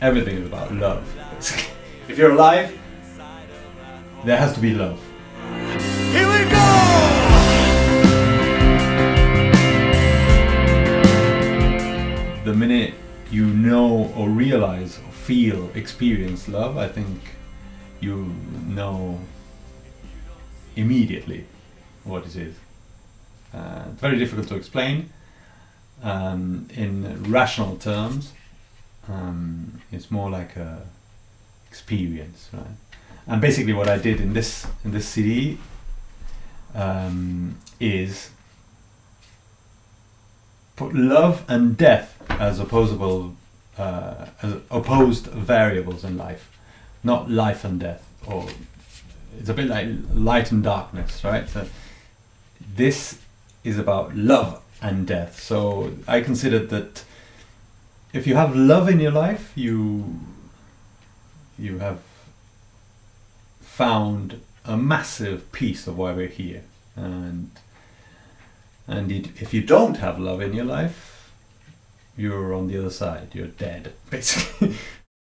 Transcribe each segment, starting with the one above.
everything is about love. If you're alive, there has to be love. Here we go! The minute you know or realize or feel, experience love, I think you know immediately what it is. It's very difficult to explain in rational terms. It's more like a experience, right? And basically what I did in this CD is put love and death as opposed variables in life, not life and death. Or it's a bit like light and darkness, right? So this is about love and death. So I considered that if you have love in your life, you have found a massive piece of why we're here. And if you don't have love in your life, you're on the other side, you're dead, basically.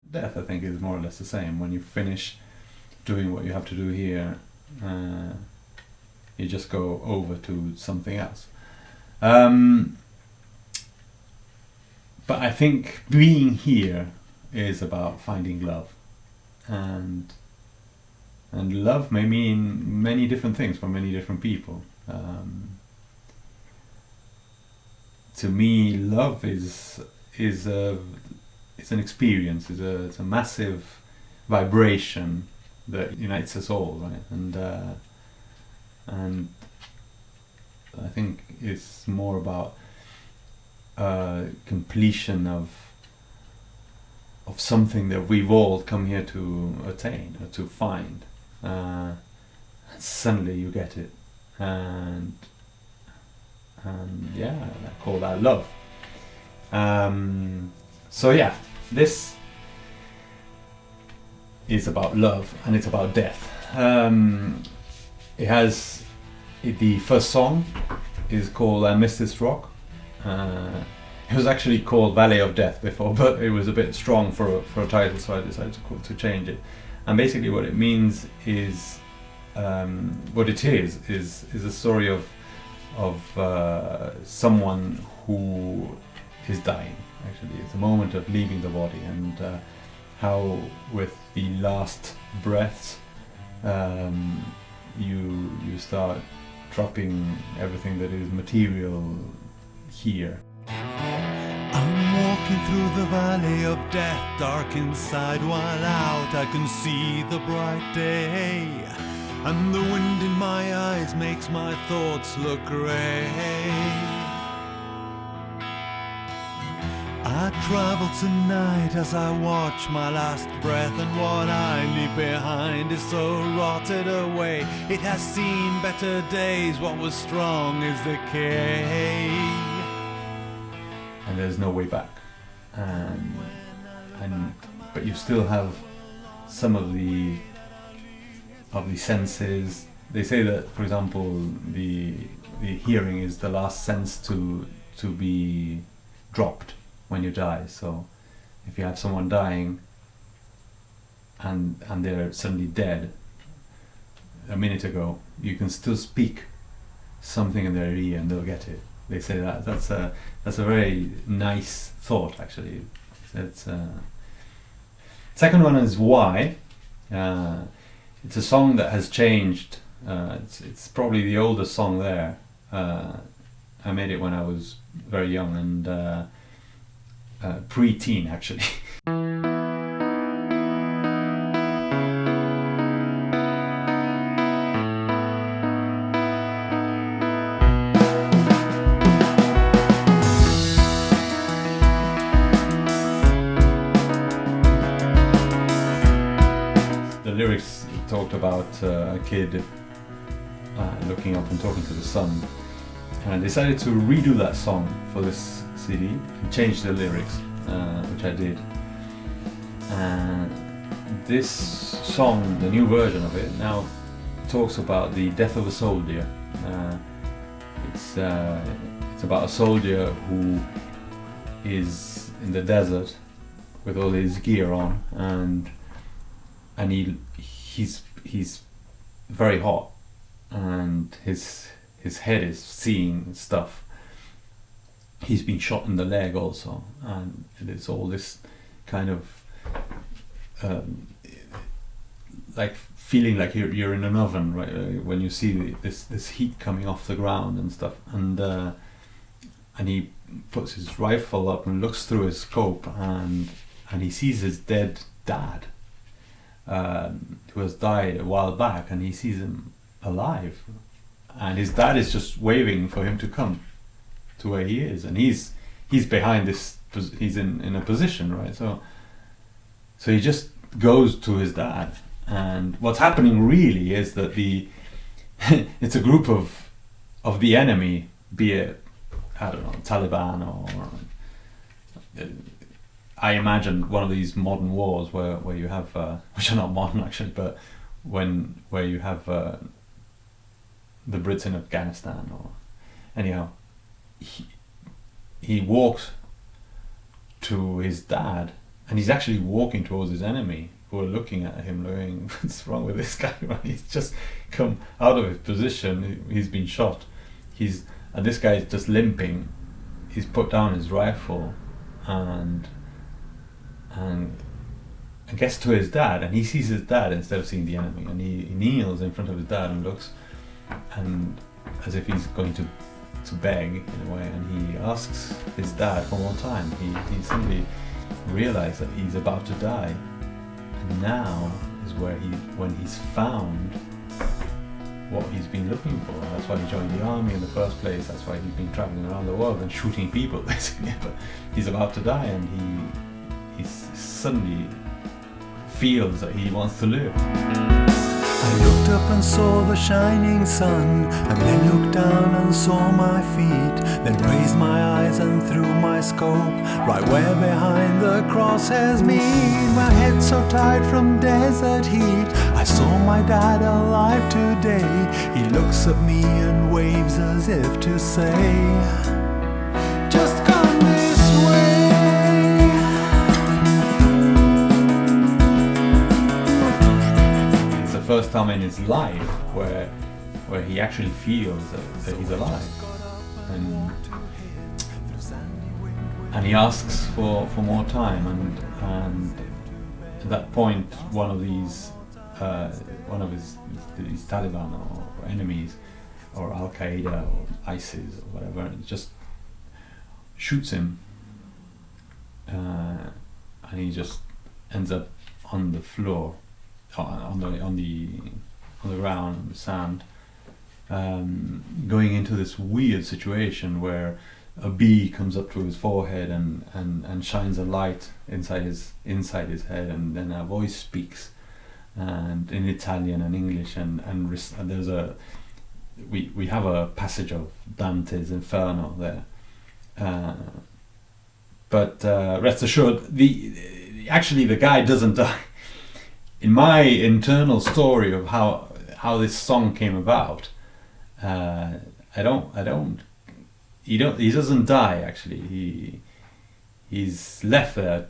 Death, I think, is more or less the same. When you finish doing what you have to do here, you just go over to something else. But I think being here is about finding love. And love may mean many different things for many different people. To me, love is an experience. It's a massive vibration that unites us all, right? And I think it's more about completion of something that we've all come here to attain or to find. Suddenly you get it, and yeah, I call that love. So yeah, this is about love and it's about death. The first song is called I Miss This Rock. It was actually called Valley of Death before, but it was a bit strong for a title, so I decided to change it. And basically what it means is, what it is a story of someone who is dying. Actually, it's a moment of leaving the body, and how with the last breaths you start dropping everything that is material here. I'm walking through the valley of death, dark inside while out I can see the bright day, and the wind in my eyes makes my thoughts look grey. I travel tonight as I watch my last breath, and what I leave behind is so rotted away. It has seen better days, what was strong is decay. And there's no way back. But you still have some of the senses. They say that, for example, the hearing is the last sense to be dropped when you die. So if you have someone dying and they're suddenly dead a minute ago, you can still speak something in their ear and they'll get it. They say that that's a very nice thought, actually. Second one is Why. It's a song that has changed. It's probably the oldest song there. I made it when I was very young and pre-teen, actually. The lyrics talked about a kid looking up and talking to the sun, and I decided to redo that song for this CD and change the lyrics, which I did. And this song, the new version of it, now talks about the death of a soldier. It's about a soldier who is in the desert with all his gear on, and he's very hot, and his head is seeing stuff. He's been shot in the leg also, and there's all this kind of like feeling like you're in an oven, right? When you see this heat coming off the ground and stuff, and he puts his rifle up and looks through his scope, and he sees his dead dad, who has died a while back, and he sees him alive, and his dad is just waving for him to come to where he is, and he's behind this, he's in a position, right? So he just goes to his dad, and what's happening really is that it's a group of the enemy, be it, I don't know, Taliban or I imagine one of these modern wars where you have which are not modern actually, but where you have the Brits in Afghanistan, or anyhow, he walks to his dad, and he's actually walking towards his enemy, who are looking at him going, what's wrong with this guy? He's just come out of his position, he's been shot, and this guy is just limping. He's put down his rifle and gets to his dad, and he sees his dad instead of seeing the enemy, and he kneels in front of his dad and looks, and as if he's going to beg in a way, and he asks his dad for more time. He suddenly realized that he's about to die, and now is when he's found what he's been looking for. That's why he joined the army in the first place. That's why he's been traveling around the world and shooting people basically. But he's about to die, and he suddenly feels that he wants to live. I looked up and saw the shining sun, and then looked down and saw my feet, then raised my eyes and threw my scope right where behind the crosshairs meet. My head so tired from desert heat, I saw my dad alive today. He looks at me and waves as if to say, just come this way. First time in his life where he actually feels that he's alive, and he asks for more time, and at that point one of his Taliban or enemies, or Al Qaeda or ISIS or whatever, just shoots him, and he just ends up on the floor, on the ground, on the sand, going into this weird situation where a bee comes up to his forehead and shines a light inside his head, and then a voice speaks, and in Italian and English, and there's we have a passage of Dante's Inferno there, but rest assured, the guy doesn't die. In my internal story of how this song came about, he doesn't die actually. He's left there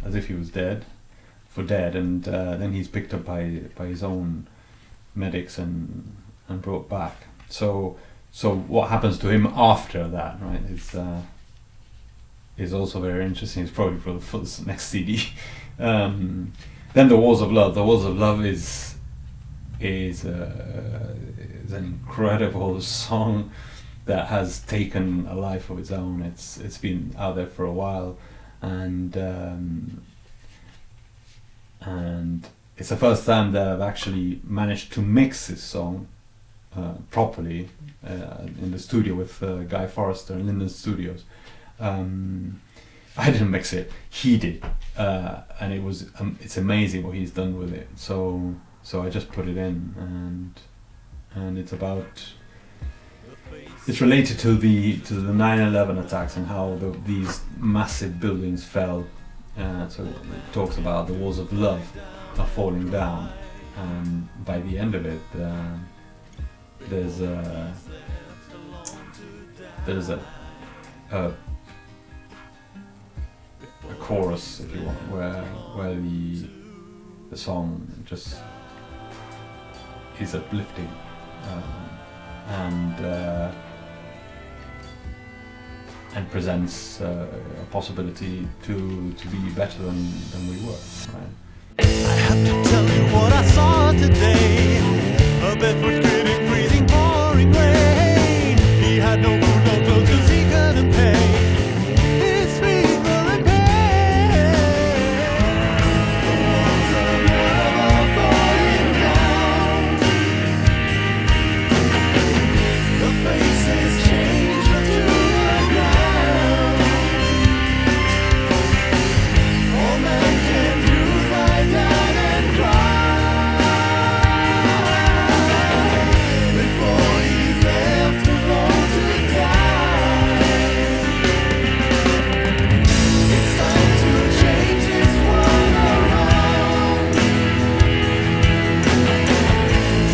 as if he was dead, and then he's picked up by his own medics and brought back. So what happens to him after that, right? Is also very interesting. It's probably for the next CD. Then the Wars of Love. The Wars of Love is an incredible song that has taken a life of its own. It's been out there for a while, and it's the first time that I've actually managed to mix this song properly in the studio with Guy Forrester in Linden Studios. I didn't mix it, he did, and it's amazing what he's done with it. So I just put it in, and it's related to the 9/11 attacks and how these massive buildings fell. So it talks about the walls of love are falling down, and by the end of it, there's chorus, if you want, where the song just is uplifting, and presents a possibility to be better than we were. Right? I have to tell you what I saw today. A barefoot kid in freezing pouring rain. He had no food, no clothes, 'cause he couldn't pay his fees were paid. The walls of love are falling down. The faces change to the ground. All men can do is lie down and cry before he's left alone to die. It's time to change this world around,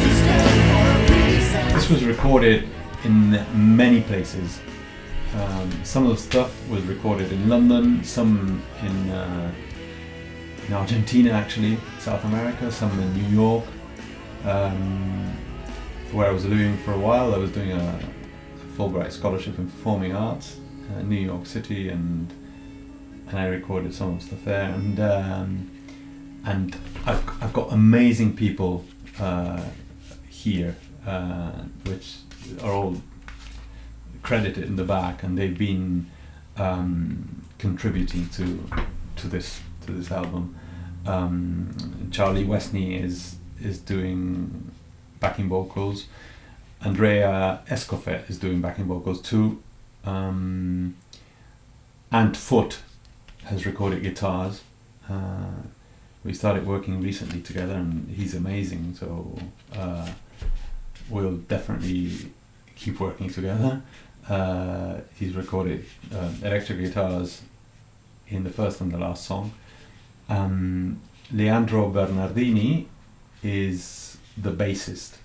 to stand for peace and This was recorded in many places. Some of the stuff was recorded in London, some in Argentina, actually, South America, some in New York, where I was living for a while. I was doing a Fulbright scholarship in performing arts in New York City, and I recorded some of the stuff there. And I've got amazing people here, which are all credited in the back, and they've been contributing to this album. Charlie Westney is doing backing vocals. Andrea Escofet is doing backing vocals too. Ant Foot has recorded guitars. We started working recently together, and he's amazing. So we'll definitely keep working together. He's recorded electric guitars in the first and the last song. Leandro Bernardini is the bassist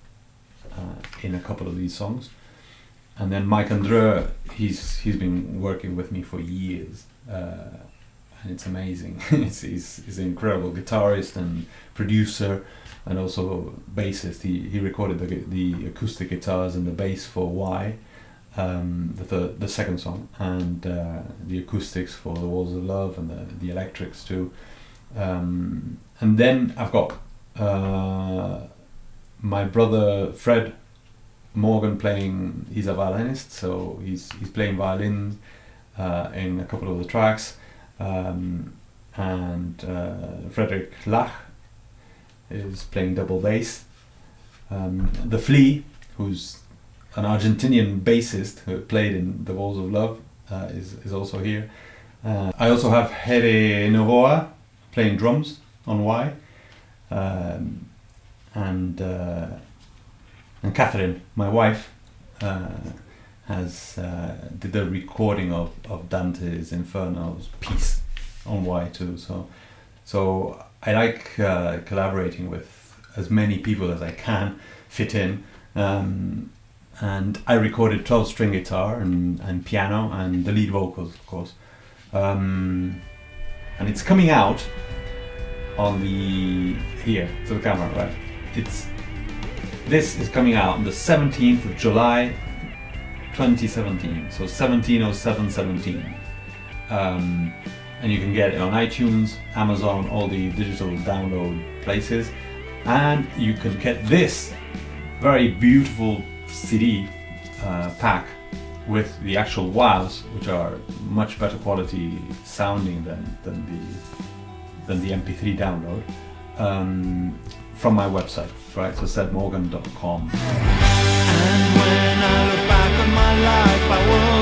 in a couple of these songs, and then Mike Andreu, he's been working with me for years, and it's amazing. He's an incredible guitarist and producer, and also bassist. He recorded the acoustic guitars and the bass for Why, the second song, and the acoustics for The Walls of Love, and the electrics too. And then I've got my brother Fred Morgan playing. He's a violinist, so he's playing violin in a couple of the tracks, and Frederick Lach is playing double bass. The Flea, who's an Argentinian bassist who played in The Walls of Love, is also here. I also have Jere Novoa playing drums on Why, and Catherine, my wife, has did the recording of Dante's Inferno's piece on Why too. So I like collaborating with as many people as I can fit in. And I recorded 12-string guitar and piano and the lead vocals, of course. And it's coming out on here to the camera, right? This is coming out on the 17th of July 2017, so 17/07/17. And you can get it on iTunes, Amazon, all the digital download places, and you can get this very beautiful CD pack with the actual WAVs, which are much better quality sounding than the MP3 download, from my website, right? So sebmorgan.com. And when I look back on my life, I will